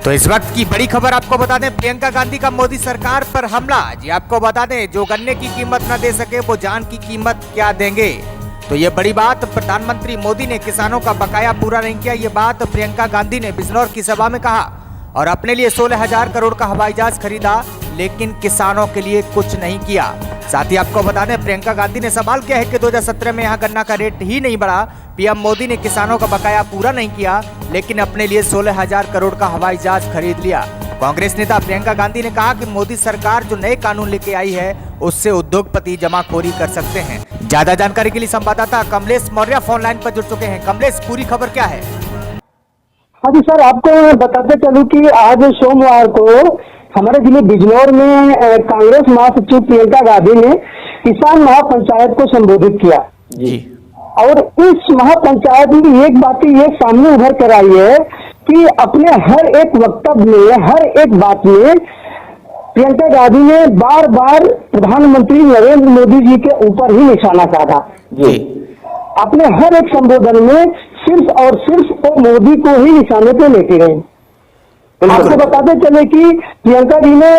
तो इस वक्त की बड़ी खबर आपको बता दें, प्रियंका गांधी का मोदी सरकार पर हमला। जी आपको बता दें, जो गन्ने की कीमत न दे सके वो जान की कीमत क्या देंगे। तो ये बड़ी बात, प्रधानमंत्री मोदी ने किसानों का बकाया पूरा नहीं किया। ये बात प्रियंका गांधी ने बिजनौर की सभा में कहा और अपने लिए 16,000 करोड़ का हवाई जहाज खरीदा, लेकिन किसानों के लिए कुछ नहीं किया। साथ ही आपको बता दें, प्रियंका गांधी ने सवाल किया है कि 2017 में यहाँ गन्ना का रेट ही नहीं बढ़ा। पीएम मोदी ने किसानों का बकाया पूरा नहीं किया, लेकिन अपने लिए 16,000 करोड़ का हवाई जहाज खरीद लिया। कांग्रेस नेता प्रियंका गांधी ने कहा कि मोदी सरकार जो नए कानून लेके आई है, उससे उद्योगपति जमाखोरी कर सकते हैं। ज्यादा जानकारी के लिए संवाददाता कमलेश मौर्य फोन लाइन पर जुड़ चुके हैं। कमलेश, पूरी खबर क्या है? हाँ जी सर, आपको बताते चलूं कि आज सोमवार को हमारे जिले बिजनौर में कांग्रेस महासचिव प्रियंका गांधी ने किसान महापंचायत को संबोधित किया जी। और इस महापंचायत में एक बात ये सामने उभर कर आई है कि अपने हर एक वक्तव्य में, हर एक बात में प्रियंका गांधी ने बार बार प्रधानमंत्री नरेंद्र मोदी जी के ऊपर ही निशाना साधा जी। अपने हर एक संबोधन में सिर्फ और सिर्फ वो मोदी को ही निशाने पे लेके गए। आपको बताते चले कि प्रियंका जी ने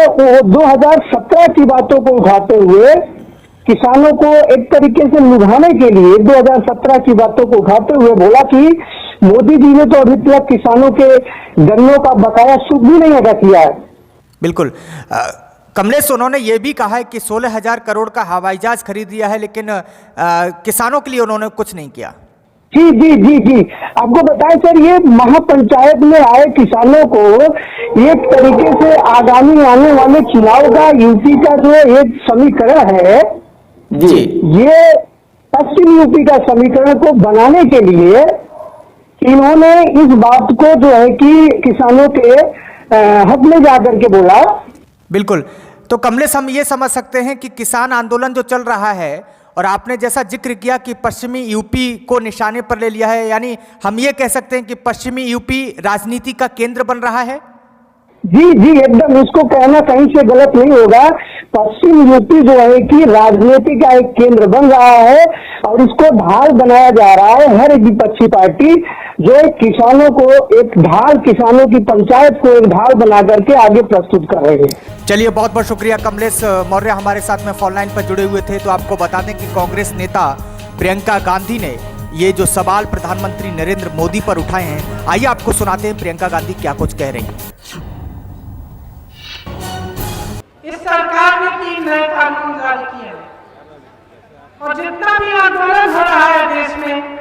2017 की बातों को उठाते हुए किसानों को एक तरीके से लुभाने के लिए 2017 की बातों को उठाते हुए बोला कि मोदी जी ने तो अभी तक किसानों के गन्नों का बकाया सूद भी नहीं अदा किया है। बिल्कुल कमलेश, उन्होंने ये भी कहा है कि 16,000 करोड़ का हवाई जहाज खरीद लिया है, लेकिन किसानों के लिए उन्होंने कुछ नहीं किया। जी जी जी जी, आपको बताएं सर, ये महापंचायत में आए किसानों को एक तरीके से आगामी आने वाले चुनाव का यूपी का जो एक समीकरण है जी, ये पश्चिम यूपी का समीकरण को बनाने के लिए इन्होंने इस बात को जो है कि किसानों के हक में जाकर के बोला। बिल्कुल। तो कमलेश, हम ये समझ सकते हैं कि किसान आंदोलन जो चल रहा है, और आपने जैसा जिक्र किया कि पश्चिमी यूपी को निशाने पर ले लिया है, यानी हम ये कह सकते हैं कि पश्चिमी यूपी राजनीति का केंद्र बन रहा है। जी जी, एकदम, इसको कहना कहीं से गलत नहीं होगा। पश्चिम यूपी जो है कि राजनीति का एक केंद्र बन रहा है और इसको ढाल बनाया जा रहा है। हर एक विपक्षी पार्टी जो किसानों को एक ढाल, किसानों की पंचायत को एक ढाल बना करके आगे प्रस्तुत कर रहे हैं। चलिए, बहुत बहुत शुक्रिया कमलेश मौर्य, हमारे साथ में फोन लाइन पर जुड़े हुए थे। तो आपको बता दें कि कांग्रेस नेता प्रियंका गांधी ने ये जो सवाल प्रधानमंत्री नरेंद्र मोदी पर उठाए हैं, आइए आपको सुनाते हैं प्रियंका गांधी क्या कुछ कह रही हैं। इस सरकार ने 3 नए कानून जारी किए हैं और जितना भी आंदोलन हो रहा है देश में,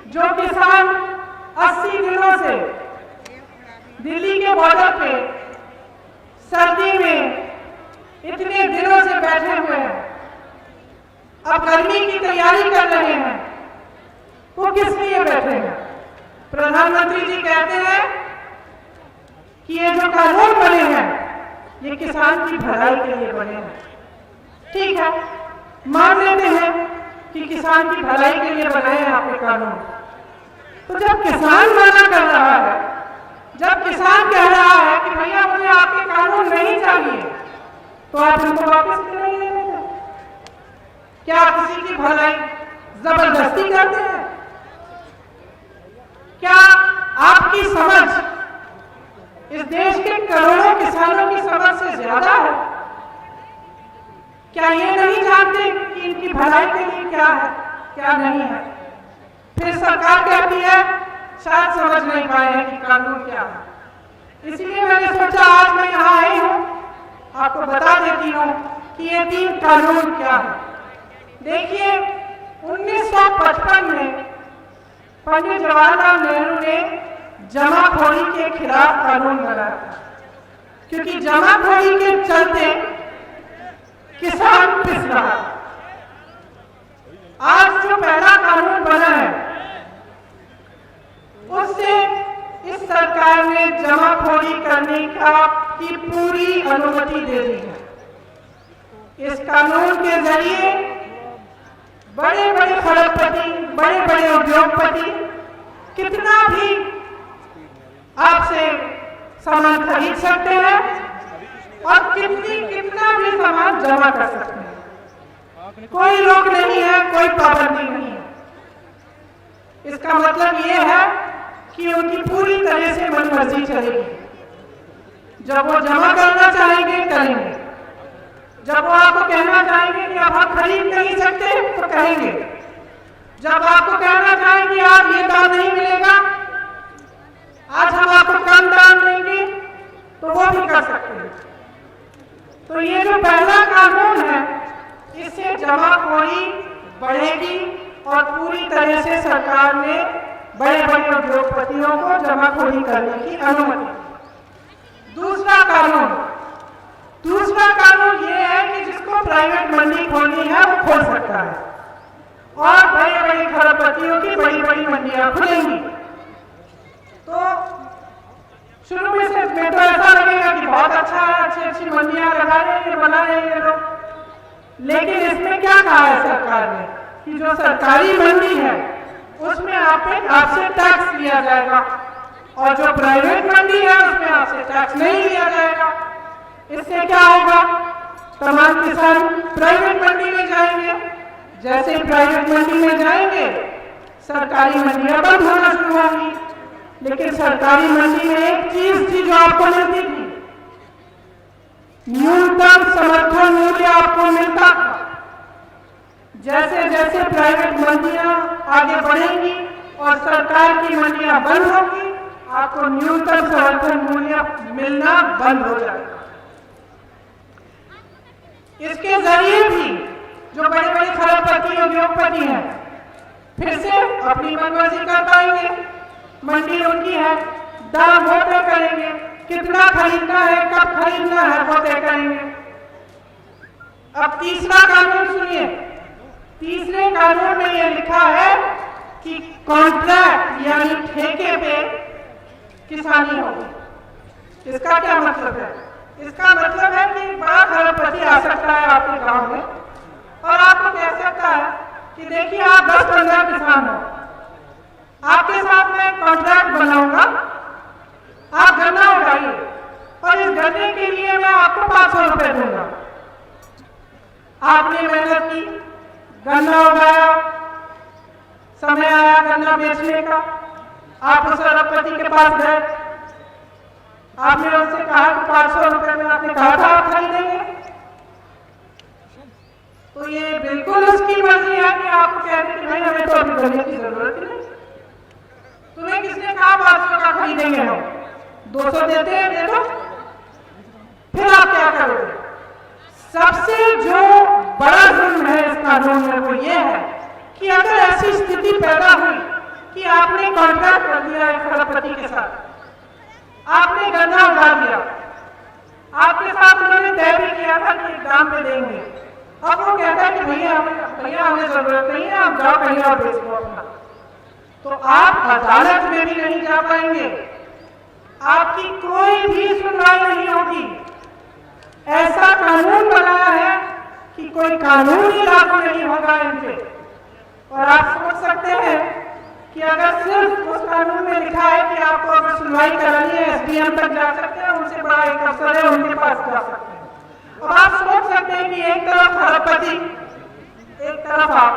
जो किसान 80 दिनों से दिल्ली के बॉर्डर पे सर्दी में इतने दिनों से बैठे हुए हैं, अब गर्मी की तैयारी कर रहे हैं, वो किस लिए बैठे हैं? प्रधानमंत्री जी कहते हैं कि ये जो कानून बने हैं ये किसान की भलाई के लिए बने हैं। ठीक है, मान लेते हैं कि किसान की भलाई के लिए बनाए हैं आपके कानून। तो जब किसान मना कर रहा है, जब किसान कह रहा है कि भैया मुझे आपके कानून नहीं चाहिए, तो आप इनको वापस क्यों नहीं ले लेते? क्या किसी की भलाई जबरदस्ती करते हैं? क्या आपकी समझ इस देश के करोड़ों किसानों की समझ से ज्यादा है? क्या ये नहीं जानते कि इनकी भलाई के लिए क्या है, क्या नहीं है? फिर सरकार कहती है शायद समझ नहीं पाए हैं कि कानून क्या है। इसलिए मैंने सोचा आज मैं यहाँ आई हूँ, आपको बता देती हूँ कि ये 3 कानून क्या है। देखिए, 1955 में पंडित जवाहरलाल नेहरू ने जमाखोरी के खिलाफ कानून बनाया, क्योंकि जमाखोरी के चलते किसान पिस रहा है। आज जो पहला कानून बना है उससे इस सरकार ने जमाखोरी करने की पूरी अनुमति दे दी है। इस कानून के जरिए बड़े बड़े खरबपति, बड़े बड़े उद्योगपति कितना भी आपसे सामान खरीद सकते हैं और कितना भी सामान जमा कर सकते हैं। कोई रोक नहीं है, कोई पाबंदी नहीं है। इसका मतलब ये है कि उनकी पूरी तरह से मनमर्जी चलेगी। जब वो जमा करना चाहेंगे करेंगे, जब वो आपको कहना चाहेंगे कि अब हम खरीद नहीं सकते तो कहेंगे, जब आपको कहना चाहेंगे आप ये दाम नहीं मिलेगा, आज हम आपको कम दाम देंगे, तो वो भी कर सकते हैं। तो ये जो पहला कानून है, इससे जमाखोरी बढ़ेगी और पूरी तरह से सरकार ने बड़े बड़े उद्योगपतियों को जमाखोरी करने की अनुमति। दूसरा कानून ये है कि जिसको प्राइवेट मंडी खोलनी है वो खोल सकता है और बड़े बड़े खरपतियों की बड़ी बड़ी मंडियां खुलेंगी। तो शुरू में से मैं तो ऐसा लगेगा कि बहुत अच्छा है, अच्छी अच्छी मंडियां लगा रहे हैं, बना रहे हैं लोग, लेकिन इसमें क्या कहा है सरकार ने कि जो सरकारी मंडी है उसमें आपसे टैक्स लिया जाएगा और जो प्राइवेट मंडी है उसमें आपसे टैक्स नहीं लिया जाएगा। इससे क्या होगा, तमाम किसान प्राइवेट मंडी में जाएंगे, जैसे ही प्राइवेट मंडी में जाएंगे सरकारी मंडियां बंद होना शुरू होंगी। लेकिन सरकारी मंडी में एक चीज थी जो आपको मिलती थी, न्यूनतम समर्थन मूल्य आपको मिलता था। जैसे जैसे प्राइवेट मंडियां आगे बढ़ेंगी और सरकार की मंडियां बंद होगी, आपको न्यूनतम समर्थन मूल्य मिलना बंद हो जाएगा। इसके जरिए भी जो बड़े बड़े खरपति उद्योगपति हैं फिर से अपनी मनमर्जी कर पाएंगे। मंडी उनकी है, दाम वो तय करेंगे, कितना खरीदना है, कब खरीदना है वो तय करेंगे। अब तीसरा कानून सुनिए। तीसरे कानून में ये लिखा है कि कॉन्ट्रैक्ट यानी ठेके पे किसानी होगी। इसका क्या मतलब है? इसका मतलब है कि बड़ा खरपति आ सकता है आपके गांव में और आपको कह सकता है कि देखिए आप 10-15 किसान हो, आपके साथ मैं कॉन्ट्रैक्ट बनाऊंगा, आप गन्ना उगाइए और इस गन्ने के लिए मैं आपको 500 रुपए दूंगा। आपने मेहनत की, गन्ना उगाया, समय आया गन्ना बेचने का, आप उस खरपति के पास गए, आपने उनसे कहा कि 500 रुपए में आपने कहा था आप खरीदेंगे, तो ये बिल्कुल उसकी मर्जी है कि आपको कहते कि भाई हमें तो अभी गन्ने की जरूरत ही नहीं, तुम्हें किसने कहा 500 का खरीदेंगे हम, 200 देते हैं, दे दो। फिर आप क्या करोगे? सबसे जो बड़ा जुर्म है इस कानून में वो ये है कि अगर ऐसी स्थिति पैदा हुई कि आपने कॉन्ट्रैक्ट कर दिया है खरपति के साथ, आपने गन्ना उगा दिया, आपके साथ उन्होंने तय भी किया था कि दाम पे देंगे, अब वो कहता है कि भैया हमें जरूरत नहीं है, आप जाओ कहीं और बेच दो अपना, तो आप अदालत में भी नहीं जा पाएंगे, आपकी कोई भी सुनवाई नहीं होगी। ऐसा कानून बनाया है कि कोई कानून ही लागू नहीं होगा इन पे। और आप सोच सकते हैं कि अगर सिर्फ उस कानून में लिखा है कि आपको अगर सुनवाई करानी है एसडीएम तक जा सकते हैं, उनसे बड़ा एक अफसर है उनके पास जा सकते हैं। अब आप सोच सकते हैं कि एक तरफ खरपति, एक तरफ आप,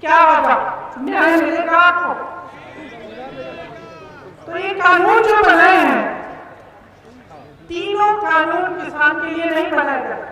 क्या होगा? न्याय मिलेगा आपको? तो ये कानून जो बनाए हैं, तीनों कानून किसान के लिए नहीं बनाए गए।